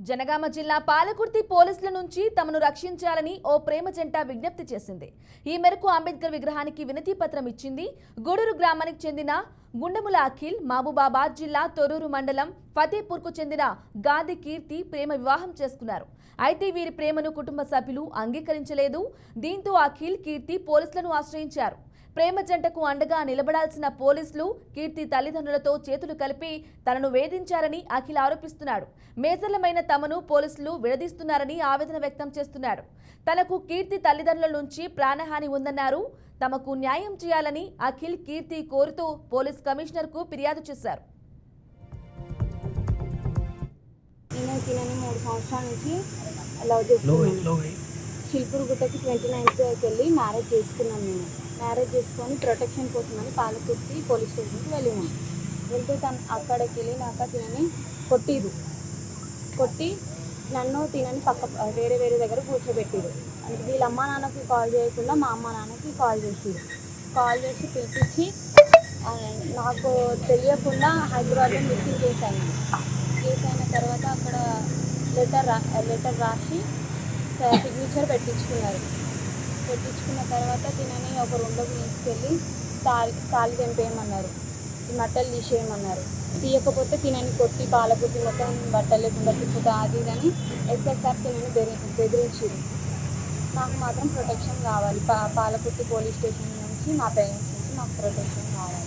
జనగామ జిల్లా పాలకుర్తి పోలీసుల నుంచి తమను రక్షించాలని ఓ ప్రేమ జంట విజ్ఞప్తి చేసింది. ఈ మేరకు అంబేద్కర్ విగ్రహానికి వినతి పత్రం ఇచ్చింది. గూడూరు గ్రామానికి చెందిన గుండముల అఖిల్ మహబూబాబాద్ జిల్లా తొర్రూరు మండలం ఫతేపూర్కు చెందిన గాంధీ కీర్తి ప్రేమ వివాహం చేసుకున్నారు. అయితే వీరి ప్రేమను కుటుంబ సభ్యులు అంగీకరించలేదు. దీంతో అఖిల్ కీర్తి పోలీసులను ఆశ్రయించారు. ప్రేమ జంటకు అండగా నిలబడాల్సిన పోలీసులు కీర్తి తల్లిదండ్రులతో చేతులు కలిపి తనను వేధించారని అఖిల్ ఆరోపిస్తున్నాడు. మేజర్లమైన తమను పోలీసులు విడదీస్తున్నారని ఆవేదన వ్యక్తం చేస్తున్నాడు. తనకు కీర్తి తల్లిదండ్రుల నుంచి ప్రాణహాని ఉందన్నారు. తమకు న్యాయం చేయాలని అఖిల్ కీర్తి కోరుతూ పోలీస్ కమిషనర్కు ఫిర్యాదు చేశారు. నేను 3 సంవత్సరాల నుంచి లవ్ చేస్తున్నాను. శిల్పూర్గుట్టకి 29th వెళ్ళి మ్యారేజ్ చేసుకున్నాను. నేను మ్యారేజ్ చేసుకొని ప్రొటెక్షన్ కోసమని పాలకుర్తి పోలీస్ స్టేషన్కి వెళ్ళినాను. వెళ్తే అక్కడికి వెళ్ళినాక తినని కొట్టి నన్ను తినని వేరే దగ్గర కూర్చోబెట్టిరు. అంటే వీళ్ళ అమ్మ నాన్నకి కాల్ చేయకుండా మా అమ్మ నాన్నకి కాల్ చేసి పిలిపించి నాకు తెలియకుండా హైదరాబాద్లో మిస్సింగ్ కేసు అయిన తర్వాత అక్కడ లెటర్ రాసి సిగ్నేచర్ పెట్టించుకున్న తర్వాత తినని ఒక రూమ్లోకి తీసుకెళ్ళి తాళి తెంపేయమన్నారు, బట్టలు తీసేయమన్నారు. తీయకపోతే తినని కొట్టి పాలకుర్తి మొత్తం బట్టలు లేకుండా తిప్పుతా అది ఇదని ఎస్ఎస్ఆర్ తినని బెదిరించారు. నాకు మాత్రం ప్రొటెక్షన్ కావాలి. పాలకుర్తి పోలీస్ స్టేషన్ నుంచి మా పేరెంట్స్ నుంచి మాకు ప్రొటెక్షన్ కావాలి.